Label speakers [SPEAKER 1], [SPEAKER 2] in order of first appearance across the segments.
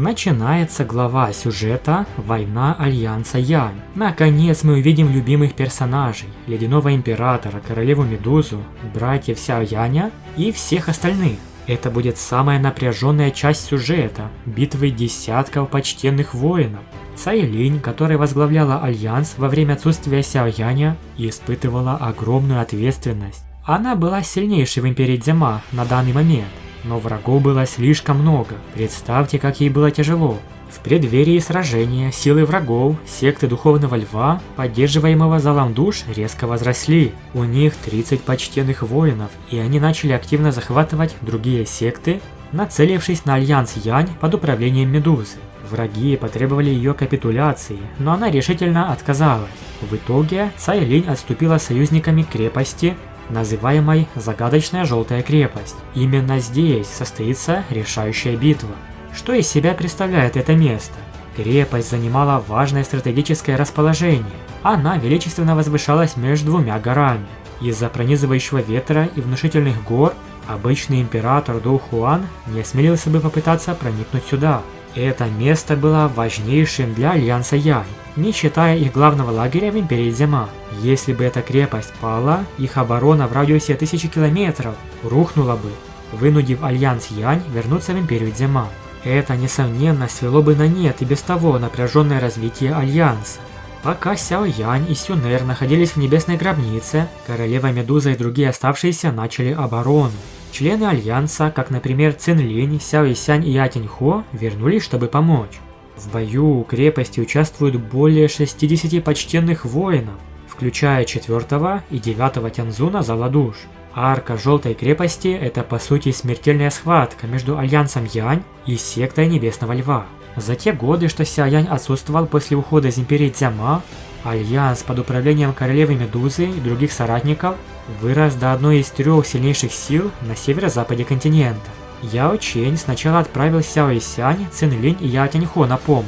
[SPEAKER 1] Начинается глава сюжета «Война Альянса Янь». Наконец мы увидим любимых персонажей – Ледяного Императора, Королеву Медузу, братьев Сяо Яня и всех остальных. Это будет самая напряженная часть сюжета – битвы десятков почтенных воинов. Цай Линь, которая возглавляла Альянс во время отсутствия Сяо Яня, испытывала огромную ответственность. Она была сильнейшей в Империи Дзема на данный момент. Но врагов было слишком много, представьте, как ей было тяжело. В преддверии сражения силы врагов, секты Духовного Льва, поддерживаемого Залом Душ, резко возросли. У них 30 почтенных воинов, и они начали активно захватывать другие секты, нацелившись на Альянс Янь под управлением Медузы. Враги потребовали ее капитуляции, но она решительно отказалась. В итоге Цай Линь отступила союзниками к крепости, называемой «Загадочная Желтая крепость». Именно здесь состоится решающая битва. Что из себя представляет это место? Крепость занимала важное стратегическое расположение. Она величественно возвышалась между двумя горами. Из-за пронизывающего ветра и внушительных гор обычный император Доу Хуан не осмелился бы попытаться проникнуть сюда. Это место было важнейшим для Альянса Янь, не считая их главного лагеря в Империи Дзема. Если бы эта крепость пала, их оборона в радиусе 1000 километров рухнула бы, вынудив Альянс Янь вернуться в Империю Дзема. Это, несомненно, свело бы на нет и без того напряженное развитие Альянса. Пока Сяо Янь и Сюнер находились в Небесной Гробнице, Королева Медуза и другие оставшиеся начали оборону. Члены Альянса, как, например, Цин Линь, Сяо Исянь и Я Тиньхо, вернулись, чтобы помочь. В бою у крепости участвуют более 60 почтенных воинов, включая 4 и 9 Тяньзуна Зала Душ. Арка Желтой крепости – это по сути смертельная схватка между Альянсом Янь и сектой Небесного Льва. За те годы, что Сяо Янь отсутствовал после ухода из Империи Дзема, Альянс под управлением Королевы Медузы и других соратников вырос до одной из 3 сильнейших сил на северо-западе континента. Яо Чень сначала отправил Сяо Исянь, Цин Линь и Я Тяньхо на помощь.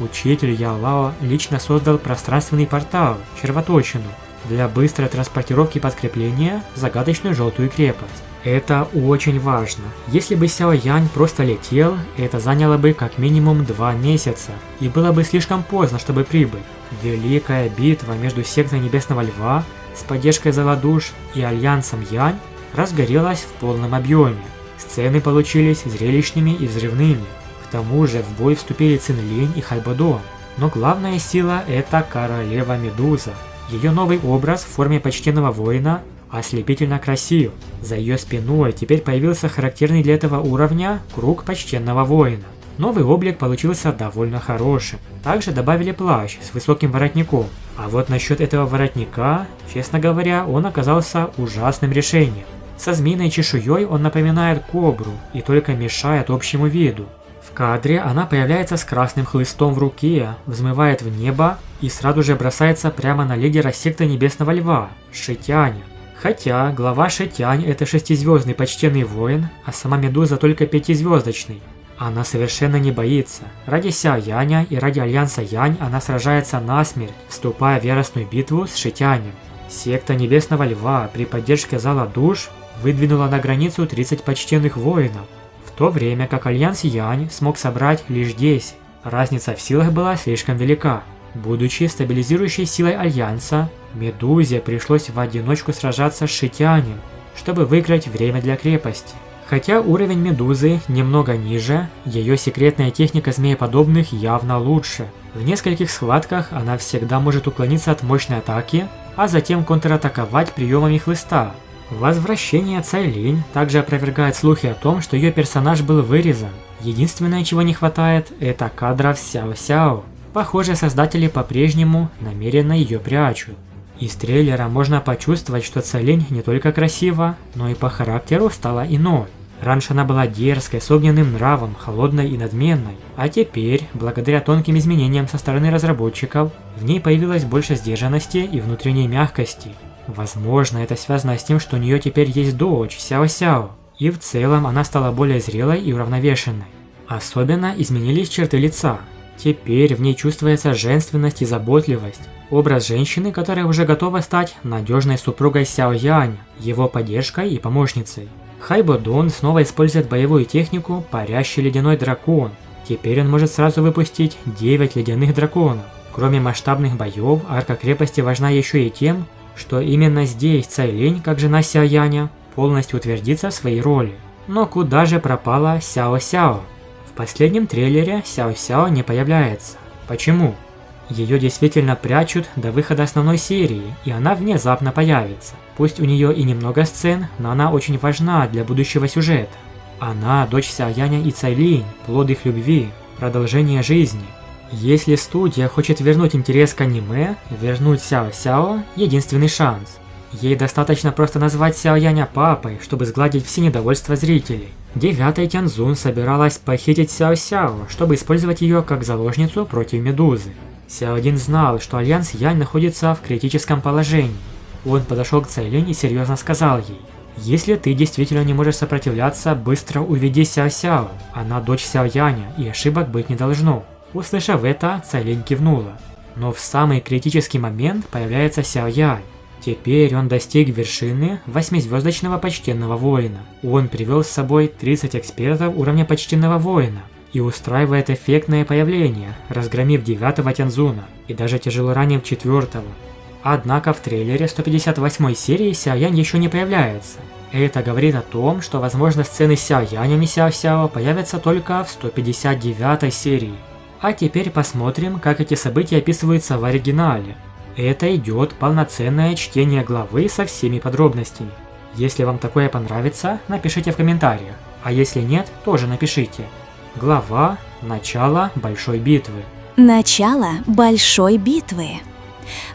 [SPEAKER 1] Учитель Яо Лао лично создал пространственный портал, червоточину, для быстрой транспортировки подкрепления в загадочную Желтую крепость. Это очень важно. Если бы Сяо Янь просто летел, это заняло бы как минимум 2 месяца, и было бы слишком поздно, чтобы прибыть. Великая битва между сектой Небесного Льва с поддержкой Зала Душ и Альянсом Янь разгорелась в полном объеме. Сцены получились зрелищными и взрывными. К тому же в бой вступили Цин Линь и Хайбодо. Но главная сила – это Королева Медуза. Ее новый образ в форме почтенного воина ослепительно красив. За ее спиной теперь появился характерный для этого уровня круг почтенного воина. Новый облик получился довольно хорошим. Также добавили плащ с высоким воротником. А вот насчет этого воротника, честно говоря, он оказался ужасным решением. Со змеиной чешуей он напоминает кобру и только мешает общему виду. В кадре она появляется с красным хлыстом в руке, взмывает в небо и сразу же бросается прямо на лидера секты Небесного Льва – Шитяня. Хотя глава Шитянь – это 6-звездный почтенный воин, а сама Медуза только 5-звездочный. Она совершенно не боится. Ради Сяо Яня и ради Альянса Янь она сражается насмерть, вступая в яростную битву с Шитянем. Секта Небесного Льва при поддержке Зала Душ выдвинула на границу 30 почтенных воинов, в то время как Альянс Янь смог собрать лишь 10. Разница в силах была слишком велика. Будучи стабилизирующей силой Альянса, Медузе пришлось в одиночку сражаться с Шитянем, чтобы выиграть время для крепости. Хотя уровень Медузы немного ниже, ее секретная техника змееподобных явно лучше. В нескольких схватках она всегда может уклониться от мощной атаки, а затем контратаковать приемами хлыста. Возвращение Цай Линь также опровергает слухи о том, что ее персонаж был вырезан. Единственное, чего не хватает, это кадров Сяо Сяо. Похоже, создатели по-прежнему намеренно ее прячут. Из трейлера можно почувствовать, что Цай Линь не только красива, но и по характеру стала иной. Раньше она была дерзкой, с огненным нравом, холодной и надменной, а теперь, благодаря тонким изменениям со стороны разработчиков, в ней появилось больше сдержанности и внутренней мягкости. Возможно, это связано с тем, что у нее теперь есть дочь, Сяо Сяо, и в целом она стала более зрелой и уравновешенной. Особенно изменились черты лица. Теперь в ней чувствуется женственность и заботливость. Образ женщины, которая уже готова стать надежной супругой Сяо Яня, его поддержкой и помощницей. Хайбодон снова использует боевую технику «Парящий ледяной дракон». Теперь он может сразу выпустить 9 ледяных драконов. Кроме масштабных боев, арка крепости важна еще и тем, что именно здесь Цайлинь, как жена Сяо Яня, полностью утвердится в своей роли. Но куда же пропала Сяо Сяо? В последнем трейлере Сяо Сяо не появляется. Почему? Ее действительно прячут до выхода основной серии, и она внезапно появится. Пусть у нее и немного сцен, но она очень важна для будущего сюжета. Она дочь Сяо Яня и Цайлинь, плод их любви, продолжение жизни. Если студия хочет вернуть интерес к аниме, вернуть Сяо Сяо – единственный шанс. Ей достаточно просто назвать Сяо Яня папой, чтобы сгладить все недовольства зрителей. 9-й Тяньцзун собиралась похитить Сяо Сяо, чтобы использовать ее как заложницу против Медузы. Сяо Дин знал, что Альянс Янь находится в критическом положении. Он подошел к Цайлинь и серьезно сказал ей: «Если ты действительно не можешь сопротивляться, быстро уведи Сяо Сяо. Она дочь Сяо Яня, и ошибок быть не должно». Услышав это, Цайлинь кивнула. Но в самый критический момент появляется Сяо Янь. Теперь он достиг вершины 8-звездочного почтенного воина. Он привел с собой 30 экспертов уровня почтенного воина и устраивает эффектное появление, разгромив 9-го Тяньцзуна и даже тяжело ранив 4-го. Однако в трейлере 158 серии Сяо Янь еще не появляется. Это говорит о том, что возможно сцены с Сяо Янем и Сяо Сяо появятся только в 159 серии. А теперь посмотрим, как эти события описываются в оригинале. Это идет полноценное чтение главы со всеми подробностями. Если вам такое понравится, напишите в комментариях, а если нет, тоже напишите. Глава «Начало большой битвы».
[SPEAKER 2] Начало большой битвы.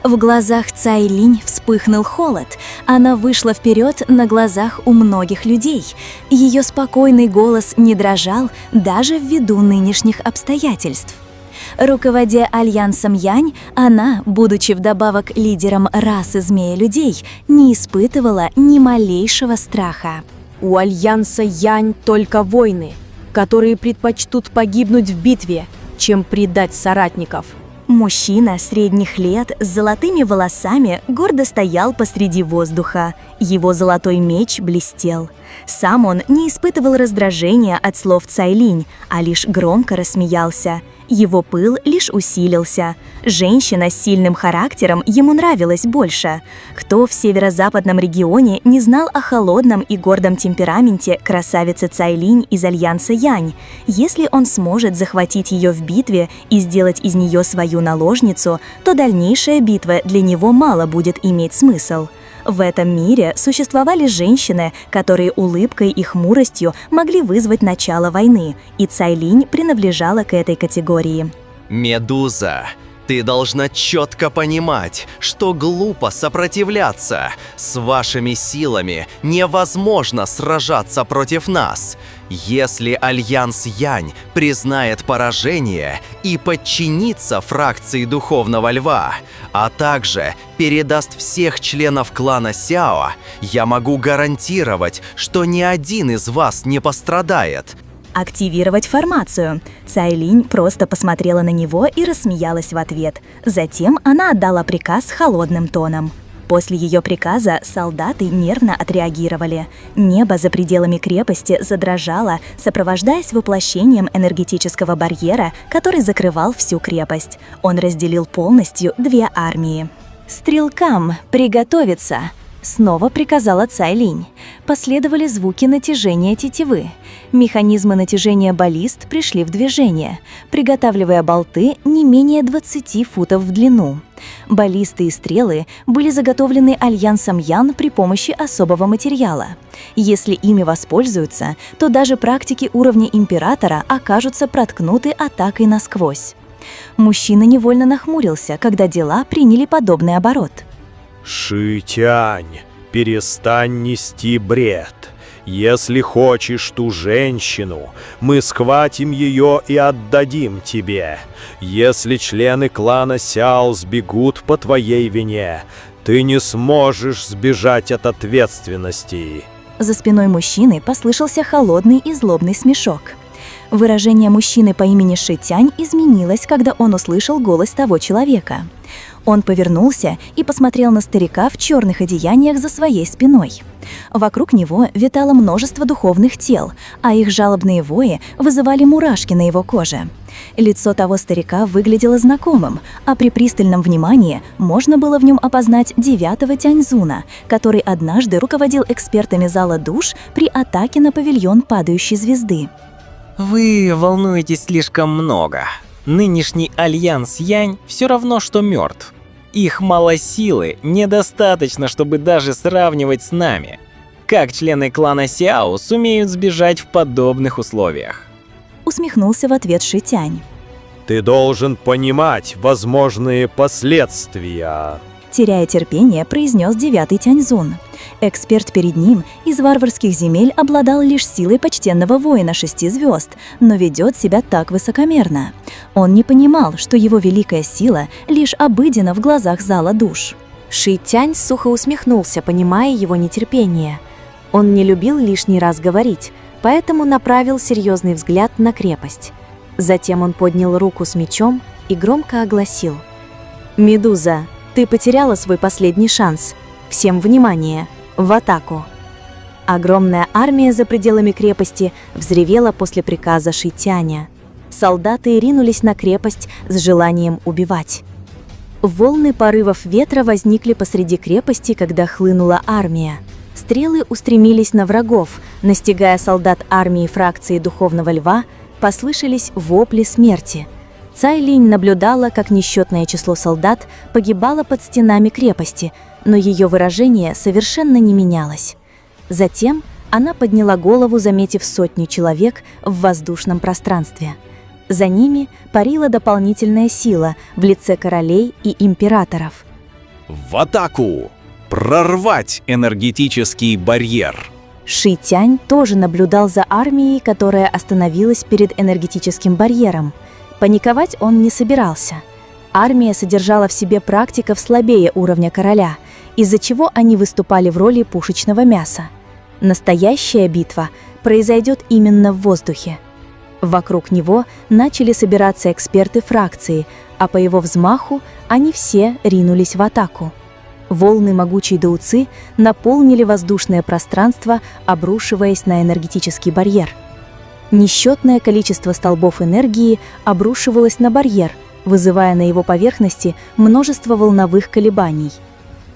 [SPEAKER 2] В глазах Цайлинь вспыхнул холод. Она вышла вперед на глазах у многих людей. Ее спокойный голос не дрожал даже ввиду нынешних обстоятельств. Руководя Альянсом Янь, она, будучи вдобавок лидером расы змея-людей, не испытывала ни малейшего страха.
[SPEAKER 3] У Альянса Янь только воины, которые предпочтут погибнуть в битве, чем предать соратников.
[SPEAKER 2] Мужчина средних лет с золотыми волосами гордо стоял посреди воздуха. Его золотой меч блестел. Сам он не испытывал раздражения от слов Цайлинь, а лишь громко рассмеялся. Его пыл лишь усилился. Женщина с сильным характером ему нравилась больше. Кто в северо-западном регионе не знал о холодном и гордом темпераменте красавицы Цайлинь из Альянса Янь? Если он сможет захватить ее в битве и сделать из нее свою наложницу, то дальнейшая битва для него мало будет иметь смысл. В этом мире существовали женщины, которые улыбкой и хмуростью могли вызвать начало войны, и Цайлинь принадлежала к этой категории.
[SPEAKER 4] Медуза, ты должна четко понимать, что глупо сопротивляться. С вашими силами невозможно сражаться против нас. Если Альянс Янь признает поражение и подчинится фракции Духовного Льва, а также передаст всех членов клана Сяо, я могу гарантировать, что ни один из вас не пострадает.
[SPEAKER 2] Активировать формацию. Цайлинь просто посмотрела на него и рассмеялась в ответ. Затем она отдала приказ холодным тоном. После ее приказа солдаты нервно отреагировали. Небо за пределами крепости задрожало, сопровождаясь воплощением энергетического барьера, который закрывал всю крепость. Он разделил полностью две армии. «Стрелкам приготовиться!» Снова приказала Цайлинь. Последовали звуки натяжения тетивы. Механизмы натяжения баллист пришли в движение, приготавливая болты не менее 20 футов в длину. Баллисты и стрелы были заготовлены Альянсом Ян при помощи особого материала. Если ими воспользуются, то даже практики уровня Императора окажутся проткнуты атакой насквозь. Мужчина невольно нахмурился, когда дела приняли подобный оборот.
[SPEAKER 5] Шитянь, перестань нести бред. Если хочешь ту женщину, мы схватим ее и отдадим тебе. Если члены клана Сяо сбегут по твоей вине, ты не сможешь сбежать от ответственности.
[SPEAKER 2] За спиной мужчины послышался холодный и злобный смешок. Выражение мужчины по имени Шитянь изменилось, когда он услышал голос того человека. Он повернулся и посмотрел на старика в черных одеяниях за своей спиной. Вокруг него витало множество духовных тел, а их жалобные вои вызывали мурашки на его коже. Лицо того старика выглядело знакомым, а при пристальном внимании можно было в нем опознать 9-го Тяньзуна, который однажды руководил экспертами зала душ при атаке на павильон падающей звезды.
[SPEAKER 6] Вы волнуетесь слишком много. Нынешний Альянс Янь все равно, что мертв. Их мало силы, недостаточно, чтобы даже сравнивать с нами. Как члены клана Сяо сумеют сбежать в подобных условиях?
[SPEAKER 2] Усмехнулся в ответ Ши Тянь.
[SPEAKER 5] Ты должен понимать возможные последствия.
[SPEAKER 2] Теряя терпение, произнес 9-й Тяньзун. Эксперт перед ним из варварских земель обладал лишь силой почтенного воина 6 звезд, но ведет себя так высокомерно. Он не понимал, что его великая сила лишь обыденна в глазах зала душ.
[SPEAKER 3] Ши Тянь сухо усмехнулся, понимая его нетерпение. Он не любил лишний раз говорить, поэтому направил серьезный взгляд на крепость. Затем он поднял руку с мечом и громко огласил: «Медуза, ты потеряла свой последний шанс. Всем внимание! В атаку!» Огромная армия за пределами крепости взревела после приказа Ши Тяня. Солдаты ринулись на крепость с желанием убивать. Волны порывов ветра возникли посреди крепости, когда хлынула армия. Стрелы устремились на врагов, настигая солдат армии фракции Духовного Льва, послышались вопли смерти. Цай Линь наблюдала, как несчетное число солдат погибало под стенами крепости, но ее выражение совершенно не менялось. Затем она подняла голову, заметив сотни человек в воздушном пространстве. За ними парила дополнительная сила в лице королей и императоров.
[SPEAKER 7] В атаку! Прорвать энергетический барьер!
[SPEAKER 2] Ши Тянь тоже наблюдал за армией, которая остановилась перед энергетическим барьером. Паниковать он не собирался. Армия содержала в себе практиков слабее уровня короля, из-за чего они выступали в роли пушечного мяса. Настоящая битва произойдет именно в воздухе. Вокруг него начали собираться эксперты фракции, а по его взмаху они все ринулись в атаку. Волны могучей даоци наполнили воздушное пространство, обрушиваясь на энергетический барьер. Несчетное количество столбов энергии обрушивалось на барьер, вызывая на его поверхности множество волновых колебаний.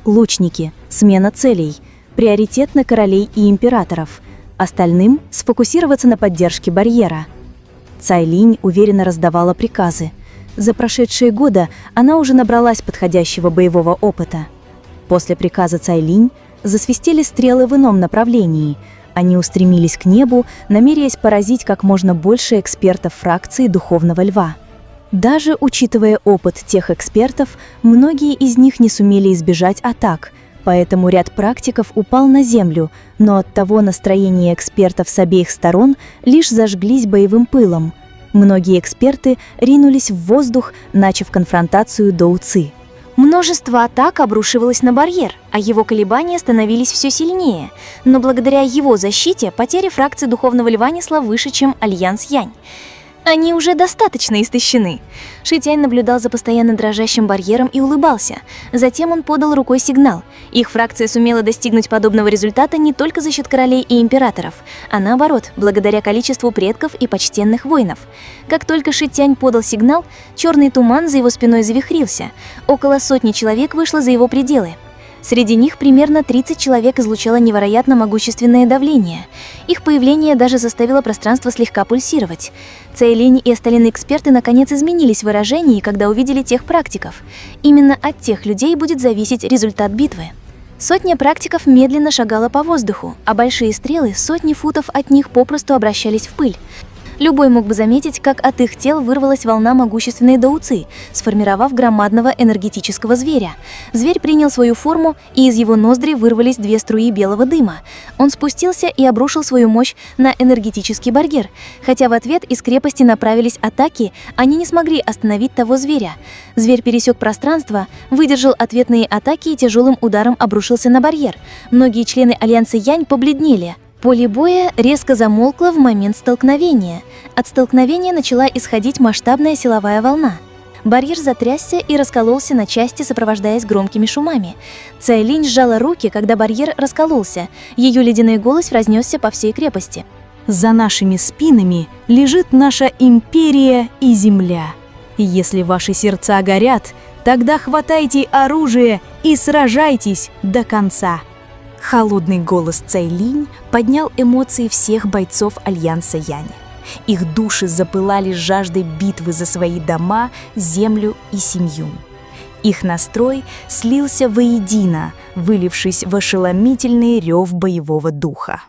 [SPEAKER 2] Лучники, смена целей, приоритет на королей и императоров, остальным сфокусироваться на поддержке барьера. Цай Линь уверенно раздавала приказы. За прошедшие годы она уже набралась подходящего боевого опыта. После приказа Цай Линь засвистели стрелы в ином направлении. Они устремились к небу, намеряясь поразить как можно больше экспертов фракции Духовного Льва. Даже учитывая опыт тех экспертов, многие из них не сумели избежать атак, поэтому ряд практиков упал на землю, но оттого настроения экспертов с обеих сторон лишь зажглись боевым пылом. Многие эксперты ринулись в воздух, начав конфронтацию даоци.
[SPEAKER 8] Множество атак обрушивалось на барьер, а его колебания становились все сильнее. Но благодаря его защите потери фракции Духовного Льва несла выше, чем Альянс Янь. Они уже достаточно истощены. Ши Тянь наблюдал за постоянно дрожащим барьером и улыбался. Затем он подал рукой сигнал. Их фракция сумела достигнуть подобного результата не только за счет королей и императоров, а наоборот, благодаря количеству предков и почтенных воинов. Как только Ши Тянь подал сигнал, черный туман за его спиной завихрился. Около сотни человек вышло за его пределы. Среди них примерно 30 человек излучало невероятно могущественное давление. Их появление даже заставило пространство слегка пульсировать. Цай Линь и остальные эксперты наконец изменились в выражении, когда увидели тех практиков. Именно от тех людей будет зависеть результат битвы. Сотня практиков медленно шагала по воздуху, а большие стрелы сотни футов от них попросту обращались в пыль. Любой мог бы заметить, как от их тел вырвалась волна могущественной даоци, сформировав громадного энергетического зверя. Зверь принял свою форму, и из его ноздрей вырвались 2 струи белого дыма. Он спустился и обрушил свою мощь на энергетический барьер. Хотя в ответ из крепости направились атаки, они не смогли остановить того зверя. Зверь пересек пространство, выдержал ответные атаки и тяжелым ударом обрушился на барьер. Многие члены Альянса Янь побледнели. Поле боя резко замолкло в момент столкновения. От столкновения начала исходить масштабная силовая волна. Барьер затрясся и раскололся на части, сопровождаясь громкими шумами. Цайлинь сжала руки, когда барьер раскололся. Ее ледяной голос разнесся по всей крепости.
[SPEAKER 2] За нашими спинами лежит наша империя и земля. Если ваши сердца горят, тогда хватайте оружие и сражайтесь до конца. Холодный голос Цайлинь поднял эмоции всех бойцов Альянса Янь. Их души запылали жаждой битвы за свои дома, землю и семью. Их настрой слился воедино, вылившись в ошеломительный рев боевого духа.